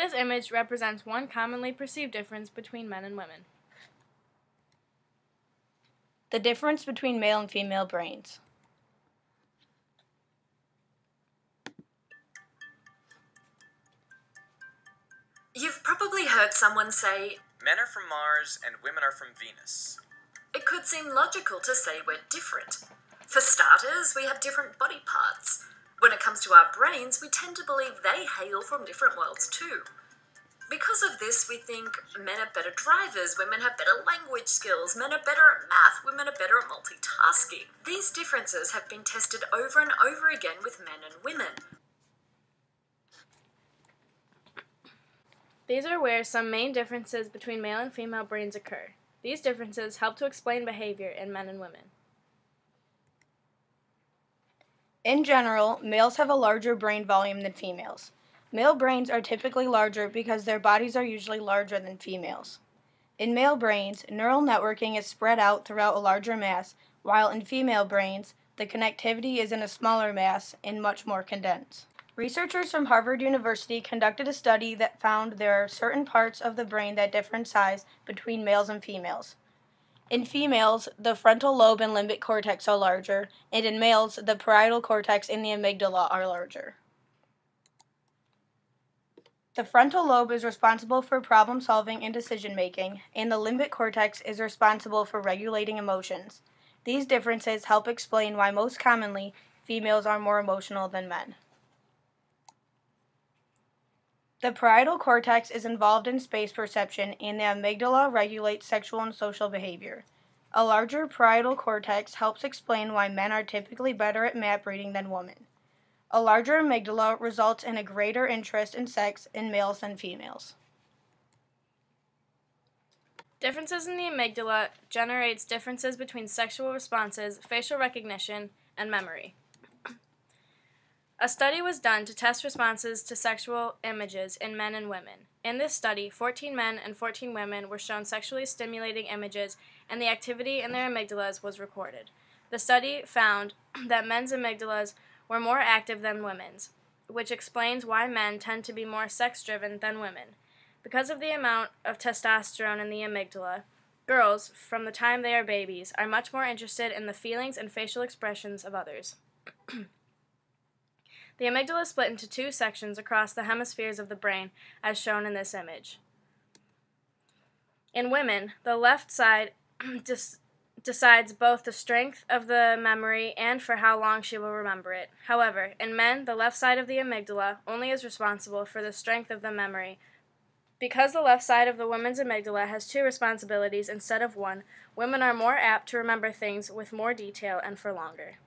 This image represents one commonly perceived difference between men and women. The difference between male and female brains. You've probably heard someone say, "Men are from Mars and women are from Venus." It could seem logical to say we're different. For starters, we have different body parts. When it comes to our brains, we tend to believe they hail from different worlds too. Because of this, we think men are better drivers, women have better language skills, men are better at math, women are better at multitasking. These differences have been tested over and over again with men and women. These are where some main differences between male and female brains occur. These differences help to explain behavior in men and women. In general, males have a larger brain volume than females. Male brains are typically larger because their bodies are usually larger than females. In male brains, neural networking is spread out throughout a larger mass, while in female brains, the connectivity is in a smaller mass and much more condensed. Researchers from Harvard University conducted a study that found there are certain parts of the brain that differ in size between males and females. In females, the frontal lobe and limbic cortex are larger, and in males, the parietal cortex and the amygdala are larger. The frontal lobe is responsible for problem solving and decision making, and the limbic cortex is responsible for regulating emotions. These differences help explain why most commonly females are more emotional than men. The parietal cortex is involved in space perception, and the amygdala regulates sexual and social behavior. A larger parietal cortex helps explain why men are typically better at map reading than women. A larger amygdala results in a greater interest in sex in males than females. Differences in the amygdala generates differences between sexual responses, facial recognition, and memory. A study was done to test responses to sexual images in men and women. In this study, 14 men and 14 women were shown sexually stimulating images, and the activity in their amygdalas was recorded. The study found that men's amygdalas were more active than women's, which explains why men tend to be more sex-driven than women. Because of the amount of testosterone in the amygdala, girls, from the time they are babies, are much more interested in the feelings and facial expressions of others. The amygdala is split into two sections across the hemispheres of the brain, as shown in this image. In women, the left side decides both the strength of the memory and for how long she will remember it. However, in men, the left side of the amygdala only is responsible for the strength of the memory. Because the left side of the woman's amygdala has two responsibilities instead of one, women are more apt to remember things with more detail and for longer.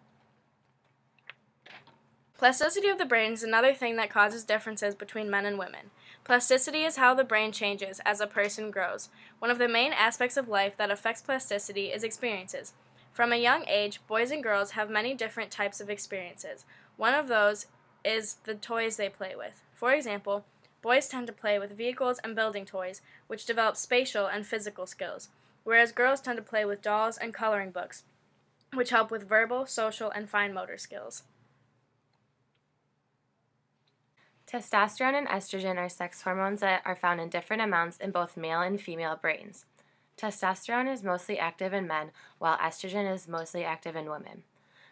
Plasticity of the brain is another thing that causes differences between men and women. Plasticity is how the brain changes as a person grows. One of the main aspects of life that affects plasticity is experiences. From a young age, boys and girls have many different types of experiences. One of those is the toys they play with. For example, boys tend to play with vehicles and building toys, which develop spatial and physical skills, whereas girls tend to play with dolls and coloring books, which help with verbal, social, and fine motor skills. Testosterone and estrogen are sex hormones that are found in different amounts in both male and female brains. Testosterone is mostly active in men, while estrogen is mostly active in women.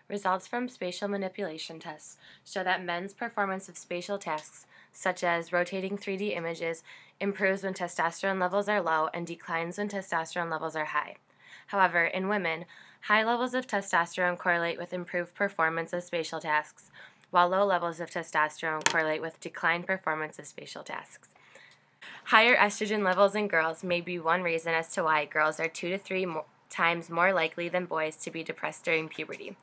Results from spatial manipulation tests show that men's performance of spatial tasks, such as rotating 3D images, improves when testosterone levels are low and declines when testosterone levels are high. However, in women, high levels of testosterone correlate with improved performance of spatial tasks, while low levels of testosterone correlate with declined performance of spatial tasks. Higher estrogen levels in girls may be one reason as to why girls are 2 to 3 times more likely than boys to be depressed during puberty.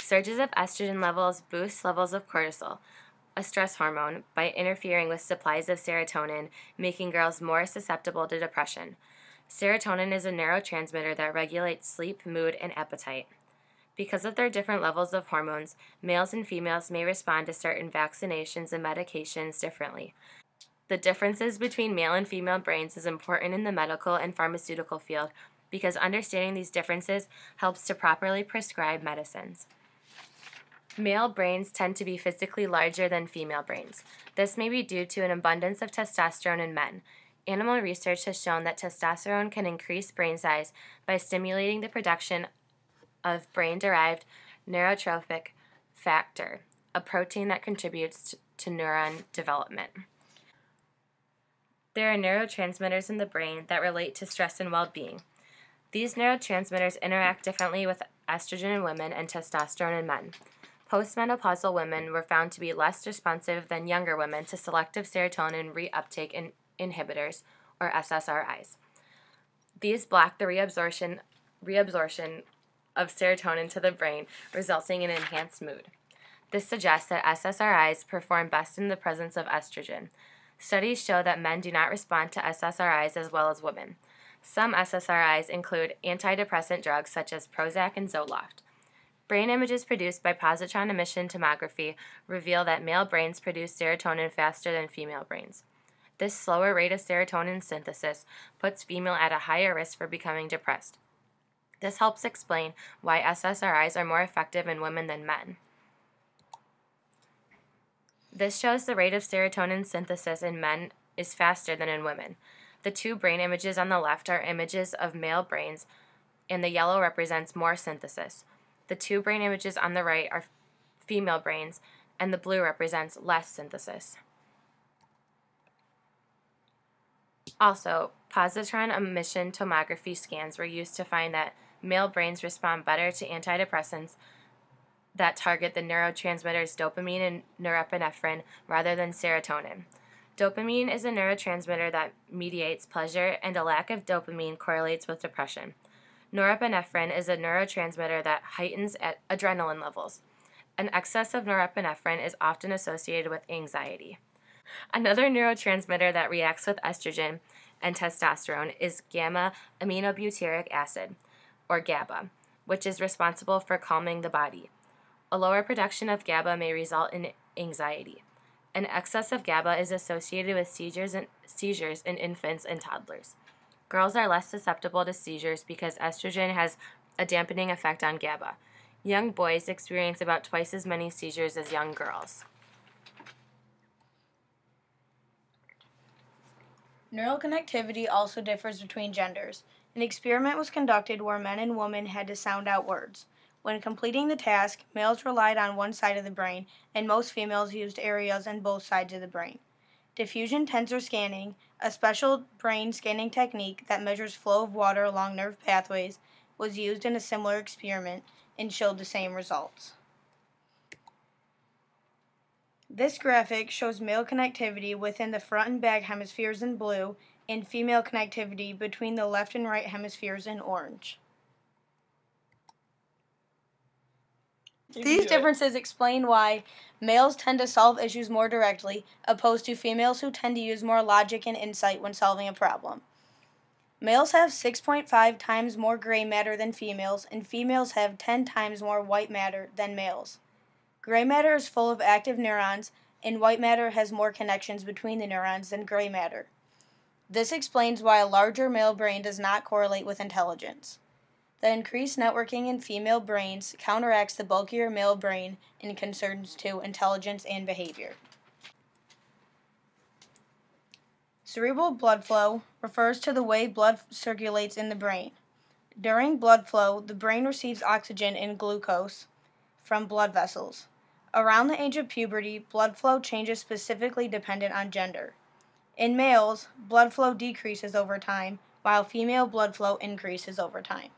Surges of estrogen levels boost levels of cortisol, a stress hormone, by interfering with supplies of serotonin, making girls more susceptible to depression. Serotonin is a neurotransmitter that regulates sleep, mood, and appetite. Because of their different levels of hormones, males and females may respond to certain vaccinations and medications differently. The differences between male and female brains is important in the medical and pharmaceutical field because understanding these differences helps to properly prescribe medicines. Male brains tend to be physically larger than female brains. This may be due to an abundance of testosterone in men. Animal research has shown that testosterone can increase brain size by stimulating the production of brain-derived neurotrophic factor, a protein that contributes to neuron development. There are neurotransmitters in the brain that relate to stress and well-being. These neurotransmitters interact differently with estrogen in women and testosterone in men. Postmenopausal women were found to be less responsive than younger women to selective serotonin reuptake inhibitors, or SSRIs. These block the reabsorption of serotonin to the brain, resulting in enhanced mood. This suggests that SSRIs perform best in the presence of estrogen. Studies show that men do not respond to SSRIs as well as women. Some SSRIs include antidepressant drugs such as Prozac and Zoloft. Brain images produced by positron emission tomography reveal that male brains produce serotonin faster than female brains. This slower rate of serotonin synthesis puts female at a higher risk for becoming depressed. This helps explain why SSRIs are more effective in women than men. This shows the rate of serotonin synthesis in men is faster than in women. The two brain images on the left are images of male brains, and the yellow represents more synthesis. The two brain images on the right are female brains, and the blue represents less synthesis. Also, positron emission tomography scans were used to find that male brains respond better to antidepressants that target the neurotransmitters dopamine and norepinephrine rather than serotonin. Dopamine is a neurotransmitter that mediates pleasure, and a lack of dopamine correlates with depression. Norepinephrine is a neurotransmitter that heightens adrenaline levels. An excess of norepinephrine is often associated with anxiety. Another neurotransmitter that reacts with estrogen and testosterone is gamma-aminobutyric acid, or GABA, which is responsible for calming the body. A lower production of GABA may result in anxiety. An excess of GABA is associated with seizures in infants and toddlers. Girls are less susceptible to seizures because estrogen has a dampening effect on GABA. Young boys experience about twice as many seizures as young girls. Neural connectivity also differs between genders. An experiment was conducted where men and women had to sound out words. When completing the task, males relied on one side of the brain, and most females used areas on both sides of the brain. Diffusion tensor scanning, a special brain scanning technique that measures flow of water along nerve pathways, was used in a similar experiment and showed the same results. This graphic shows male connectivity within the front and back hemispheres in blue and female connectivity between the left and right hemispheres in orange. These differences explain why males tend to solve issues more directly, opposed to females who tend to use more logic and insight when solving a problem. Males have 6.5 times more gray matter than females, and females have 10 times more white matter than males. Gray matter is full of active neurons, and white matter has more connections between the neurons than gray matter. This explains why a larger male brain does not correlate with intelligence. The increased networking in female brains counteracts the bulkier male brain in concerns to intelligence and behavior. Cerebral blood flow refers to the way blood circulates in the brain. During blood flow, the brain receives oxygen and glucose from blood vessels. Around the age of puberty, blood flow changes specifically dependent on gender. In males, blood flow decreases over time, while female blood flow increases over time.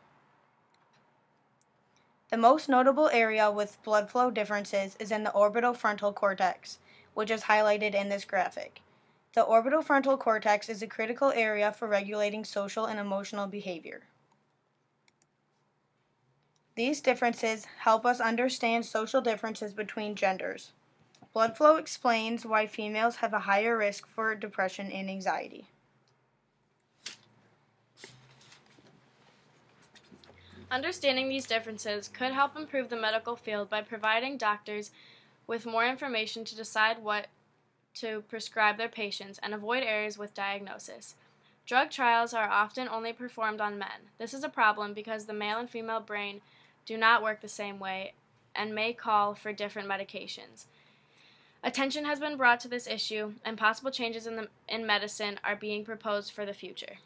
The most notable area with blood flow differences is in the orbitofrontal cortex, which is highlighted in this graphic. The orbitofrontal cortex is a critical area for regulating social and emotional behavior. These differences help us understand social differences between genders. Blood flow explains why females have a higher risk for depression and anxiety. Understanding these differences could help improve the medical field by providing doctors with more information to decide what to prescribe their patients and avoid errors with diagnosis. Drug trials are often only performed on men. This is a problem because the male and female brain do not work the same way and may call for different medications. Attention has been brought to this issue, and possible changes in medicine are being proposed for the future.